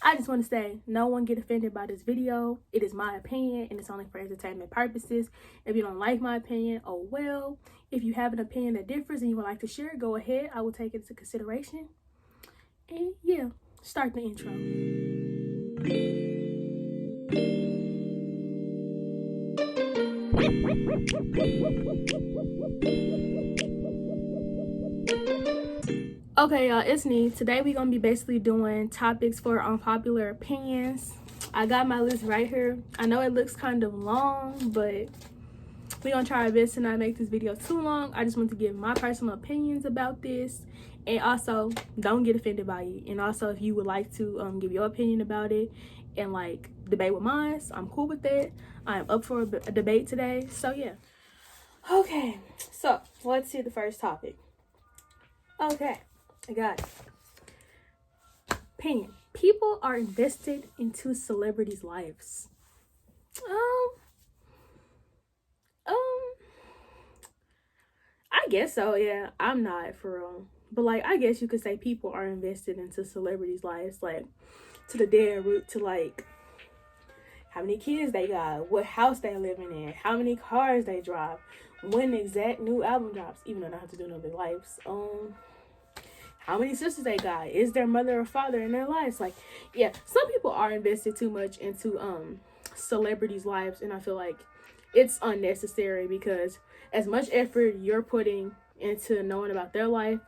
I just want to say, no one get offended by this video. It is my opinion, and it's only for entertainment purposes. If you don't like my opinion, oh well. If you have an opinion that differs and you would like to share, go ahead. I will take it into consideration. And yeah, start the intro. Okay, y'all, it's me. Today we're gonna be basically doing topics for unpopular opinions. I got my list right here. I know it looks kind of long, but we're gonna try our best to not make this video too long. I just want to give my personal opinions about this, and also don't get offended by it. And also, if you would like to give your opinion about it and like debate with mine, so I'm cool with that. I am up for a debate today, so yeah. Okay, so let's see the first topic. Okay, I got it. Opinion. People are invested into celebrities' lives. I guess so, yeah. I'm not, for real. But like, I guess you could say people are invested into celebrities' lives, like to the dead root, to like how many kids they got, what house they living in, how many cars they drive, when the exact new album drops, even though they don't have to do no their lives. How many sisters they got, is their mother or father in their lives. Like, yeah, some people are invested too much into celebrities' lives, and I feel like it's unnecessary, because as much effort you're putting into knowing about their life,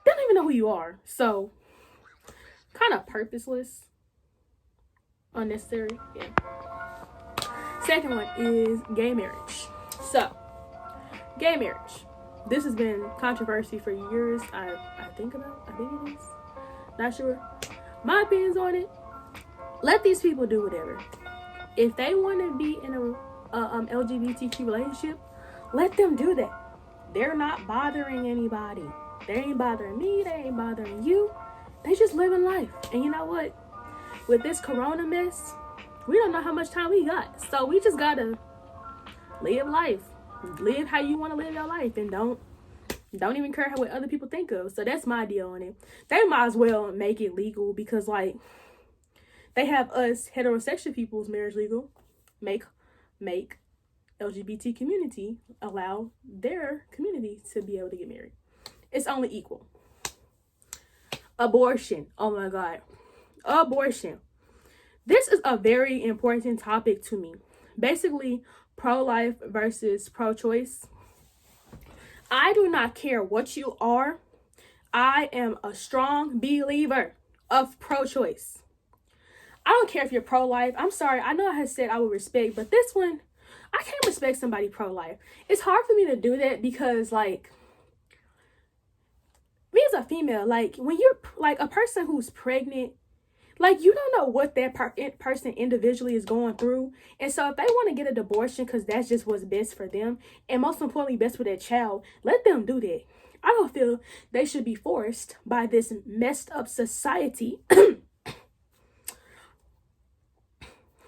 they don't even know who you are. So kind of purposeless, unnecessary. Yeah. Second one is gay marriage. So gay marriage, this has been controversy for years. I think it is, not sure. My opinions on it: let these people do whatever. If they want to be in a LGBTQ relationship, let them do that. They're not bothering anybody. They ain't bothering me. They ain't bothering you. They just living life. And you know what? With this corona mess, we don't know how much time we got. So we just gotta live life. Live how you want to live your life, and don't even care what other people think of. So that's my deal on it. They might as well make it legal, because like they have us heterosexual people's marriage legal. Make LGBT community allow their community to be able to get married. It's only equal. Abortion. Oh my God. Abortion. This is a very important topic to me. Basically, pro-life versus pro-choice. I do not care what you are. I am a strong believer of pro-choice. I don't care if you're pro-life. I'm sorry. I know I had said I would respect, but this one, I can't respect somebody pro-life. It's hard for me to do that, because like, me as a female, like when you're like a person who's pregnant, like you don't know what that person individually is going through. And so if they want to get an abortion because that's just what's best for them, and most importantly best for their child, let them do that. I don't feel they should be forced by this messed up society.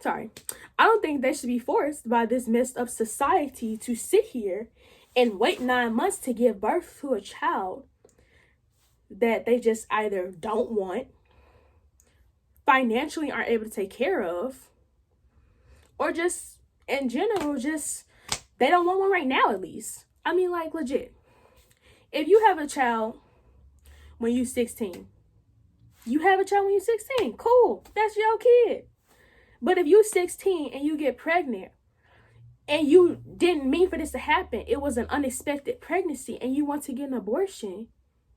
Sorry. I don't think they should be forced by this messed up society to sit here and wait 9 months to give birth to a child that they just either don't want, financially aren't able to take care of, or just in general, just they don't want one right now, at least. I mean, like, legit. If you have a child when you're 16, cool. That's your kid. But if you're 16 and you get pregnant and you didn't mean for this to happen, it was an unexpected pregnancy, and you want to get an abortion,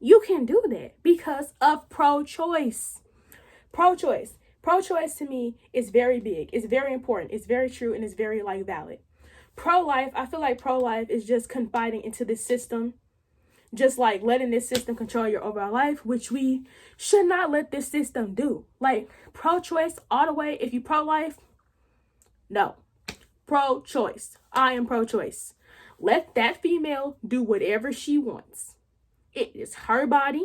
you can do that because of pro-choice. Pro-choice. Pro-choice to me is very big. It's very important. It's very true, and it's very like valid. Pro-life, I feel like pro-life is just confiding into this system, just like letting this system control your overall life, which we should not let this system do. Like pro-choice all the way. If you pro-life, no. Pro-choice. I am pro-choice. Let that female do whatever she wants. It is her body,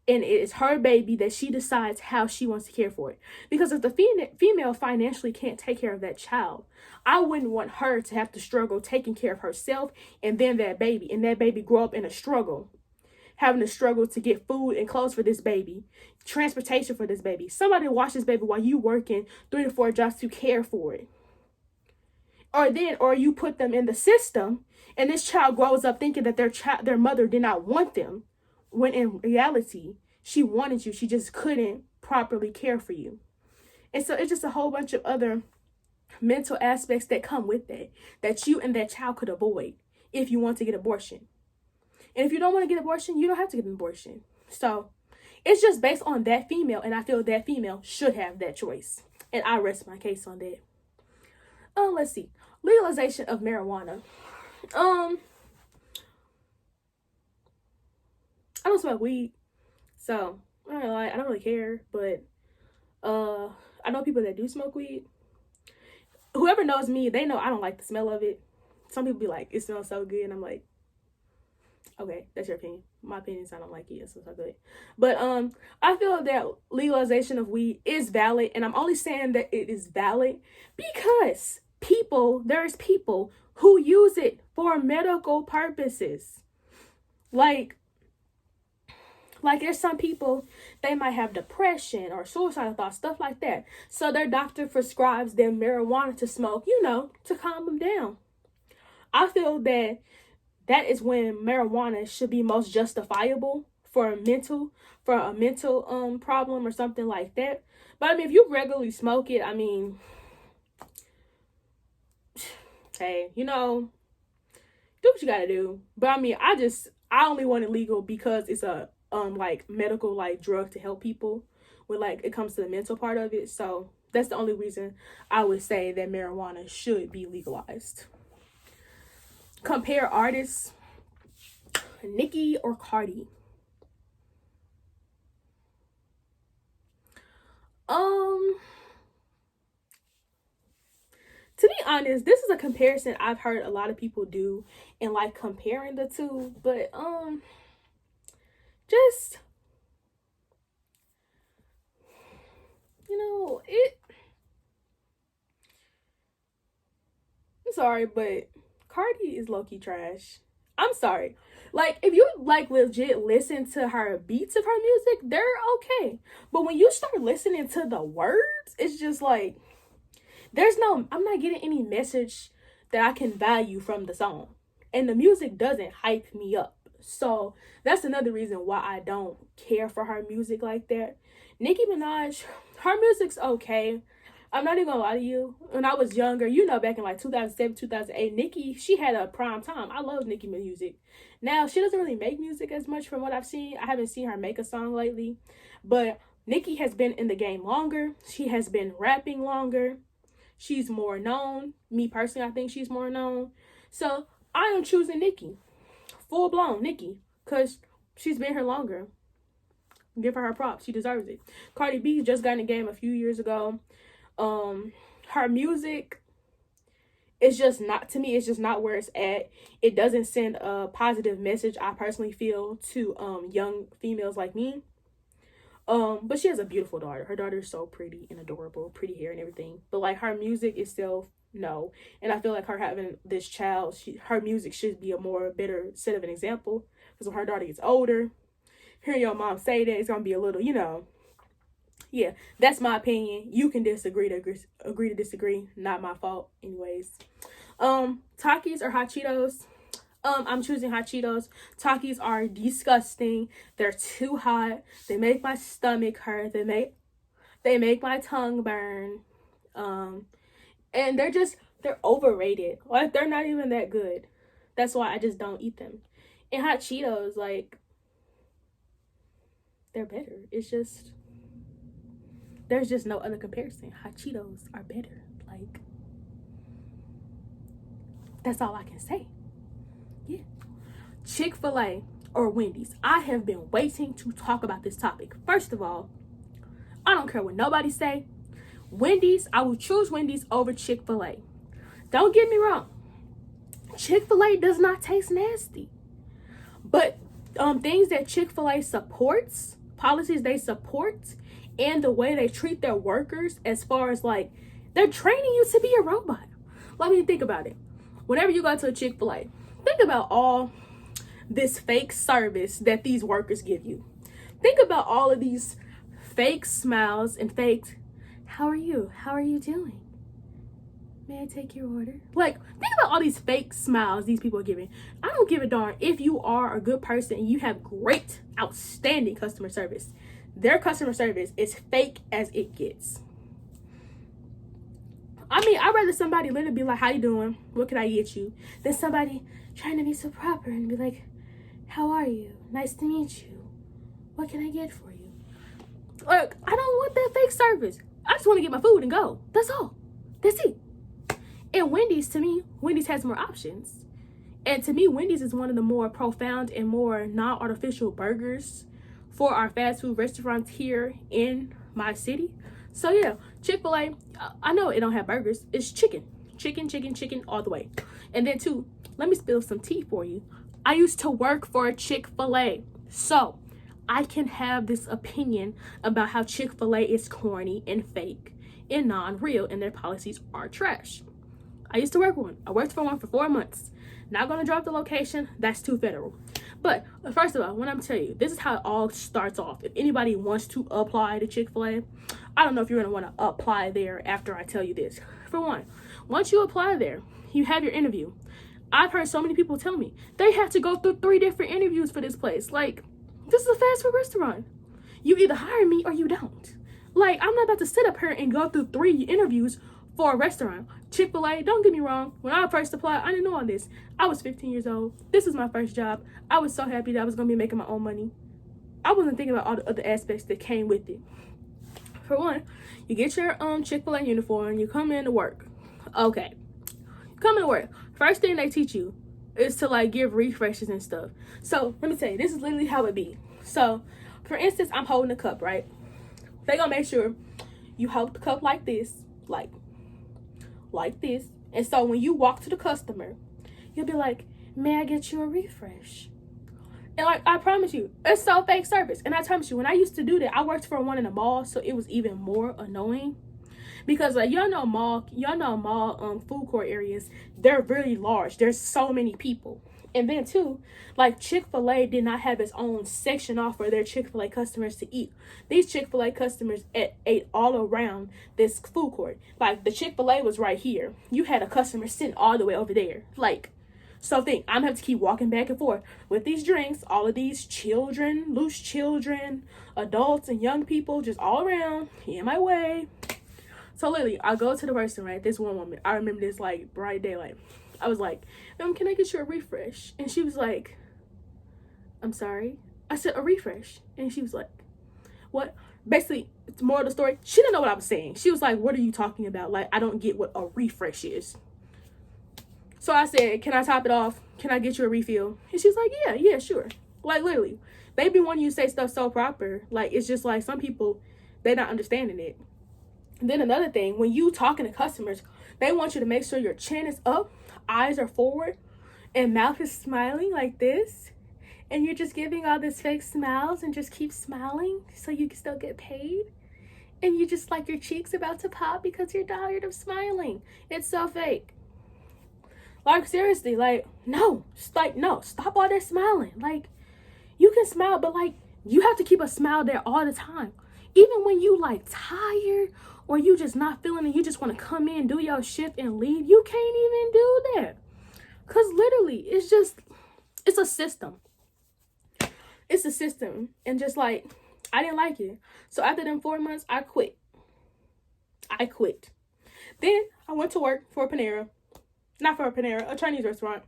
and it is her baby that she decides how she wants to care for it. Because if the female financially can't take care of that child, I wouldn't want her to have to struggle taking care of herself and then that baby, and that baby grow up in a struggle having to struggle to get food and clothes for this baby, transportation for this baby, somebody to watch this baby while you working 3 to 4 jobs to care for it. Or you put them in the system, and this child grows up thinking that their mother did not want them, when in reality, she wanted you. She just couldn't properly care for you. And so it's just a whole bunch of other mental aspects that come with that you and that child could avoid if you want to get abortion. And if you don't want to get abortion, you don't have to get an abortion. So it's just based on that female, and I feel that female should have that choice. And I rest my case on that. Let's see. Legalization of marijuana. I don't smoke weed, so I don't really care. But I know people that do smoke weed. Whoever knows me, they know I don't like the smell of it. Some people be like, it smells so good, and I'm like, okay, that's your opinion. My opinion is I don't like it. It smells so good. But I feel that legalization of weed is valid, and I'm only saying that it is valid because there's people who use it for medical purposes. Like there's some people, they might have depression or suicidal thoughts, stuff like that. So their doctor prescribes them marijuana to smoke, to calm them down. I feel that is when marijuana should be most justifiable for a mental problem or something like that. But I mean, if you regularly smoke it, I mean, hey, do what you gotta do. But I mean, I only want it legal because it's a medical drug to help people when it comes to the mental part of it. So that's the only reason I would say that marijuana should be legalized. Compare artists, Nicki or Cardi. To be honest, this is a comparison I've heard a lot of people do and comparing the two, but just I'm sorry, but Cardi is low-key trash. I'm sorry. If you legit listen to her beats of her music, they're okay. But when you start listening to the words, it's just I'm not getting any message that I can value from the song. And the music doesn't hype me up. So that's another reason why I don't care for her music like that. Nicki Minaj, her music's okay. I'm not even gonna lie to you. When I was younger, back in 2007, 2008, Nicki, she had a prime time. I love Nicki music. Now, she doesn't really make music as much from what I've seen. I haven't seen her make a song lately. But Nicki has been in the game longer. She has been rapping longer. She's more known. Me personally, I think she's more known. So I am choosing Nicki. Full blown Nicki. Because she's been here longer. Give her props. She deserves it. Cardi B just got in the game a few years ago. Her music is just not, to me, it's just not where it's at. It doesn't send a positive message, I personally feel, to young females like me. But she has a beautiful daughter. Her daughter is so pretty and adorable, pretty hair and everything. But her music itself, no. And I feel like her having this child, her music should be a better set of an example. Because when her daughter gets older, hearing your mom say that, it's gonna be a little, yeah, that's my opinion. You can agree to disagree. Not my fault. Anyways. Takis or hot Cheetos? I'm choosing hot Cheetos. Takis are disgusting. They're too hot. They make my stomach hurt. They make my tongue burn. And they're overrated. They're not even that good. That's why I just don't eat them. And hot Cheetos, they're better. It's just, there's just no other comparison. Hot Cheetos are better. That's all I can say. Yeah. Chick-fil-A or Wendy's? I have been waiting to talk about this topic. First of all, I don't care what nobody say. Wendy's, I will choose Wendy's over Chick-fil-A. Don't get me wrong. Chick-fil-A does not taste nasty. But things that Chick-fil-A supports, policies they support, and the way they treat their workers, as far as they're training you to be a robot. Let me think about it. Whenever you go to a Chick-fil-A, think about all this fake service that these workers give you. Think about all of these fake smiles and fake, how are you? How are you doing? May I take your order? Like, think about all these fake smiles these people are giving. I don't give a darn if you are a good person and you have great, outstanding customer service. Their customer service is fake as it gets. I mean, I'd rather somebody literally be like, how you doing? What can I get you? Than somebody trying to be so proper and be like, how are you? Nice to meet you. What can I get for you? Like, I don't want that fake service. I just want to get my food and go. That's all. That's it. And Wendy's, to me, Wendy's has more options. And to me, Wendy's is one of the more profound and more non-artificial burgers for our fast food restaurants here in my city. So yeah, Chick-fil-A, I know it don't have burgers. It's chicken. Chicken, chicken, chicken all the way. And then too, let me spill some tea for you. I used to work for Chick-fil-A. So I can have this opinion about how Chick-fil-A is corny and fake and non-real and their policies are trash. I used to work for one. I worked for one for 4 months. Not going to drop the location. That's too federal. But first of all, when I'm telling you, this is how it all starts off. If anybody wants to apply to Chick-fil-A, I don't know if you're going to want to apply there after I tell you this. For one, once you apply there, you have your interview. I've heard so many people tell me they have to go through 3 different interviews for this place. Like, this is a fast food restaurant. You either hire me or you don't. Like, I'm not about to sit up here and go through 3 interviews for a restaurant. Chick-fil-A, don't get me wrong, when I first applied, I didn't know all this. I was 15 years old. This was my first job. I was so happy that I was going to be making my own money. I wasn't thinking about all the other aspects that came with it. For one, you get your Chick-fil-A uniform, you come in to work. Okay. You come in to work. First thing they teach you is to like give refreshes and stuff. So let me tell you, this is literally how it be. So for instance, I'm holding a cup, right? They gonna make sure you hold the cup like this, like this. And so when you walk to the customer, you'll be like, may I get you a refresh? And like, I promise you, it's so fake service. And I promise you, when I used to do that, I worked for one in a mall, so it was even more annoying. Because like y'all know mall food court areas, they're really large. There's so many people. And then too, like Chick-fil-A did not have its own section off for their Chick-fil-A customers to eat. These Chick-fil-A customers ate all around this food court. Like the Chick-fil-A was right here. You had a customer sitting all the way over there. Like, so think, I'm gonna have to keep walking back and forth with these drinks, all of these children, loose children, adults and young people just all around in my way. So literally, I go to the person, right? This one woman, I remember this like bright daylight. I was like, can I get you a refresh? And she was like, I'm sorry. I said, a refresh. And she was like, what? Basically, it's more of the story. She didn't know what I was saying. She was like, what are you talking about? Like, I don't get what a refresh is. So I said, can I top it off? Can I get you a refill? And she's like, yeah, sure. Like, literally, they be wanting you to say stuff so proper. Like, it's just like some people, they're not understanding it. And then another thing, when you talking to customers, they want you to make sure your chin is up, eyes are forward, and mouth is smiling like this. And you're just giving all this fake smiles and just keep smiling so you can still get paid. And you just like your cheeks about to pop because you're tired of smiling. It's so fake. Like, seriously, like, no, stop all that smiling. Like, you can smile, but like, you have to keep a smile there all the time. Even when you like tired or you just not feeling it, you just want to come in, do your shift and leave, you can't even do that. Because literally, it's a system. It's a system. And just like, I didn't like it. So after them 4 months, I quit. Then I went to work for a Panera. Not for a Panera, a Chinese restaurant.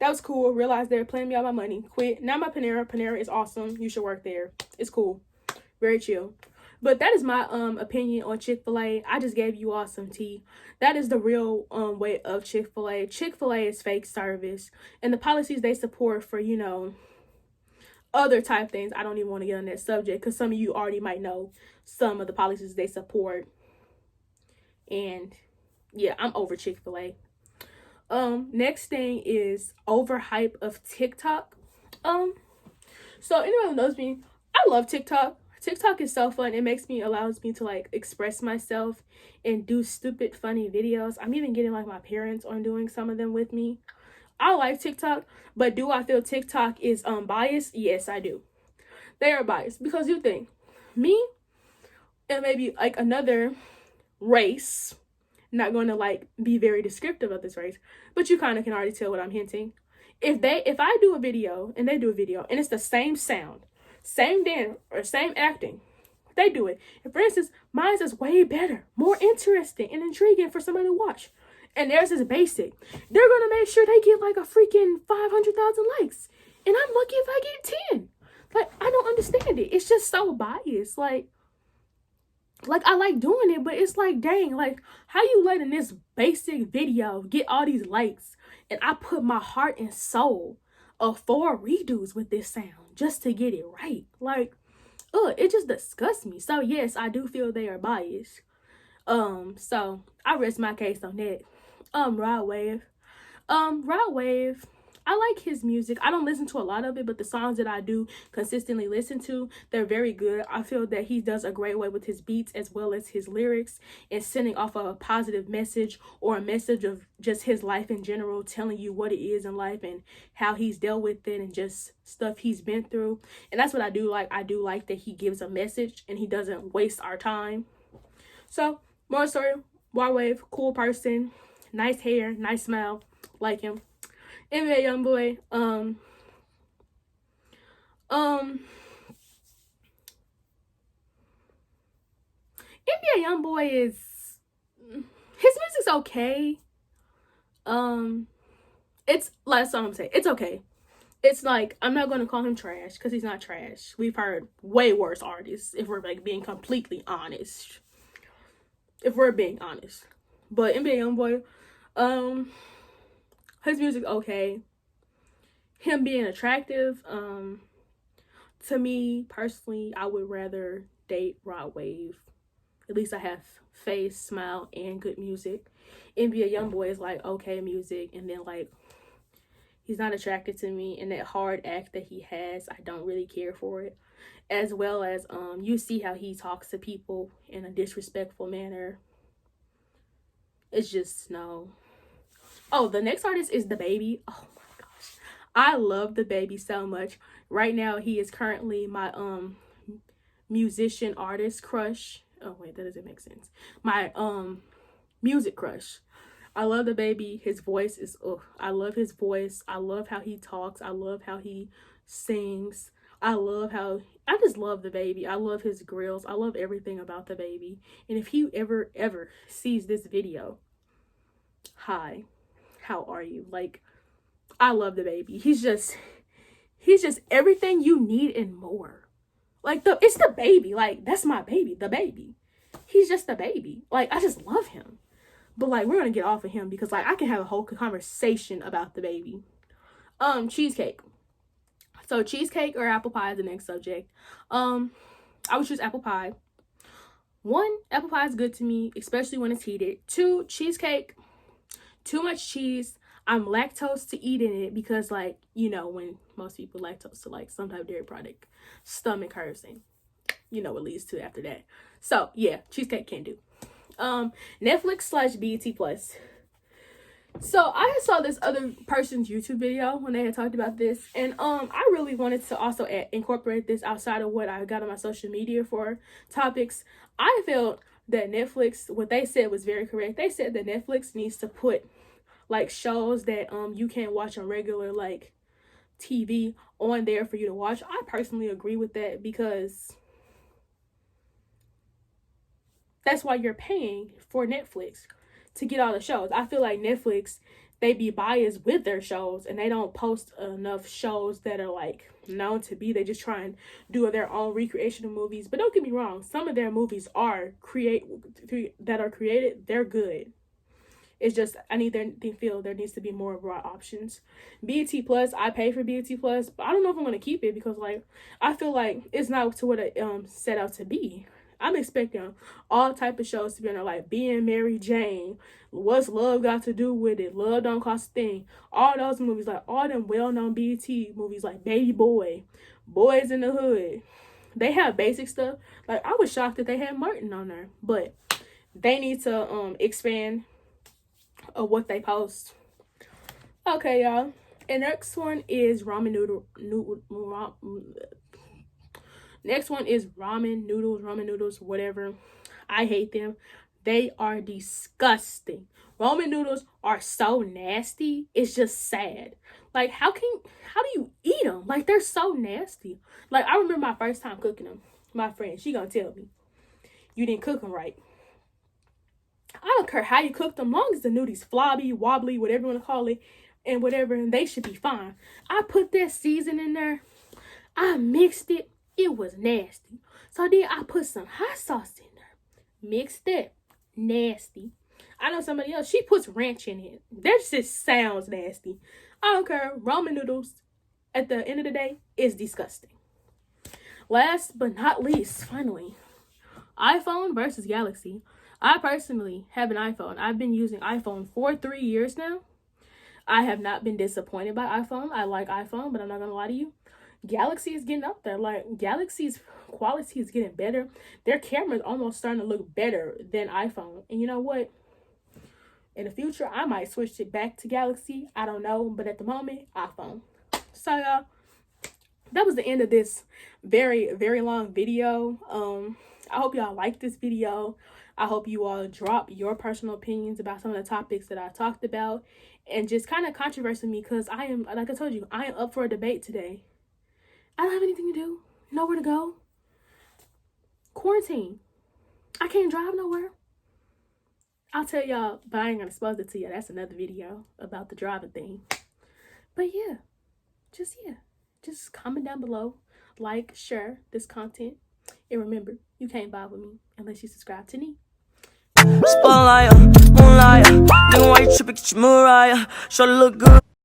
That was cool. Realized they were playing me out my money. Quit. Now my Panera. Panera is awesome. You should work there. It's cool. Very chill. But that is my opinion on Chick-fil-A. I just gave you all some tea. That is the real way of Chick-fil-A. Chick-fil-A is fake service. And the policies they support for, you know, other type things. I don't even want to get on that subject because some of you already might know some of the policies they support. And yeah, I'm over Chick-fil-A. Next thing is overhype of TikTok. So anyone who knows me, I love TikTok. TikTok is so fun. It allows me to like express myself and do stupid, funny videos. I'm even getting like my parents on doing some of them with me. I like TikTok, but do I feel TikTok is biased? Yes, I do. They are biased because you think me and maybe like another race, not going to like be very descriptive of this race, but you kind of can already tell what I'm hinting. If I do a video and they do a video and it's the same sound, same dance or same acting, they do it. And for instance, mine is way better, more interesting and intriguing for somebody to watch. And theirs is basic. They're gonna make sure they get like a freaking 500,000 likes, and I'm lucky if I get 10. Like, I don't understand it. It's just so biased. Like I like doing it, but it's like, dang, like how you letting this basic video get all these likes, and I put my heart and soul of 4 redos with this sound just to get it right. Like, it just disgusts me. So yes, I do feel they are biased. So I rest my case on that. Rod Wave. Rod Wave, I like his music. I don't listen to a lot of it, but the songs that I do consistently listen to, they're very good. I feel that he does a great way with his beats as well as his lyrics and sending off a positive message or a message of just his life in general, telling you what it is in life and how he's dealt with it and just stuff he's been through. And that's what I do like. I do like that he gives a message and he doesn't waste our time. So, more story, Rod Wave, cool person, nice hair, nice smile, like him. NBA Youngboy, NBA Youngboy is, his music's okay. It's like, that's what I'm saying. It's okay. It's like, I'm not going to call him trash because he's not trash. We've heard way worse artists, if we're like being completely honest. If we're being honest. But NBA Youngboy, his music okay. Him being attractive, to me personally, I would rather date Rod Wave. At least I have face, smile, and good music. NBA Youngboy is like okay music, and then like he's not attracted to me, and that hard act that he has, I don't really care for it. As well as you see how he talks to people in a disrespectful manner. It's just no. Oh, the next artist is DaBaby. Oh my gosh. I love DaBaby so much. Right now, he is currently my musician artist crush. Oh wait, that doesn't make sense. My music crush. I love DaBaby. His voice is I love his voice. I love how he talks. I love how he sings. I just love DaBaby. I love his grills. I love everything about DaBaby. And if he ever sees this video, hi, how are you? Like, I love DaBaby. He's just everything you need and more. Like, it's DaBaby. Like, that's my baby, DaBaby. He's just DaBaby. Like, I just love him. But like, we're gonna get off of him because like I can have a whole conversation about DaBaby. Cheesecake. So cheesecake or apple pie is the next subject. I would choose apple pie. 1, apple pie is good to me, especially when it's heated. 2, cheesecake, too much cheese. I'm lactose to eat in it because like, you know, when most people lactose to like some type of dairy product, stomach hurts and you know what leads to after that. So yeah, cheesecake can't do. Netflix/BET Plus. So I saw this other person's YouTube video when they had talked about this, and I really wanted to also incorporate this outside of what I got on my social media for topics. I felt that Netflix, what they said was very correct. They said that Netflix needs to put like shows that you can't watch on regular like TV on there for you to watch. I personally agree with that because that's why you're paying for Netflix, to get all the shows. I feel like Netflix, they be biased with their shows and they don't post enough shows that are like known to be. They just try and do their own recreational movies. But don't get me wrong, some of their movies are created, they're good. It's just they feel there needs to be more broad options. BET Plus, I pay for BET Plus, but I don't know if I'm gonna keep it because like I feel like it's not to what it set out to be. I'm expecting all type of shows to be on there, like Being Mary Jane, What's Love Got to Do with It, Love Don't Cost a Thing, all those movies, like all them well-known BET movies like Baby Boy, Boys in the Hood. They have basic stuff. Like I was shocked that they had Martin on there, but they need to expand what they post. Okay, y'all. And next one is next one is ramen noodles, whatever. I hate them. They are disgusting. Ramen noodles are so nasty. It's just sad. Like, how do you eat them? Like, they're so nasty. Like, I remember my first time cooking them. My friend, she gonna tell me, you didn't cook them right. I don't care how you cook them, long as the noodles flobby, wobbly, whatever you want to call it, and whatever, and they should be fine. I put that season in there. I mixed it. It was nasty. So then I put some hot sauce in there. Mixed it. Nasty. I know somebody else, she puts ranch in it. That just sounds nasty. I don't care. Ramen noodles, at the end of the day, is disgusting. Last but not least, finally, iPhone versus Galaxy. I personally have an iPhone. I've been using iPhone for 3 years now. I have not been disappointed by iPhone. I like iPhone, but I'm not gonna lie to you. Galaxy is getting up there. Like, Galaxy's quality is getting better. Their camera's almost starting to look better than iPhone. And you know what? In the future, I might switch it back to Galaxy. I don't know, but at the moment, iPhone. So, y'all, that was the end of this very, very long video. I hope y'all like this video. I hope you all drop your personal opinions about some of the topics that I talked about, and just kind of controversy me, because I am, like I told you, I am up for a debate today. I don't have anything to do, nowhere to go. Quarantine. I can't drive nowhere. I'll tell y'all, but I ain't gonna expose it to you. That's another video about the driving thing. But yeah, just comment down below, like, share this content, and remember, you can't vibe with me unless you subscribe to me. Spotlight, moonlight, then why you tripping, get your Mariah, sure look good.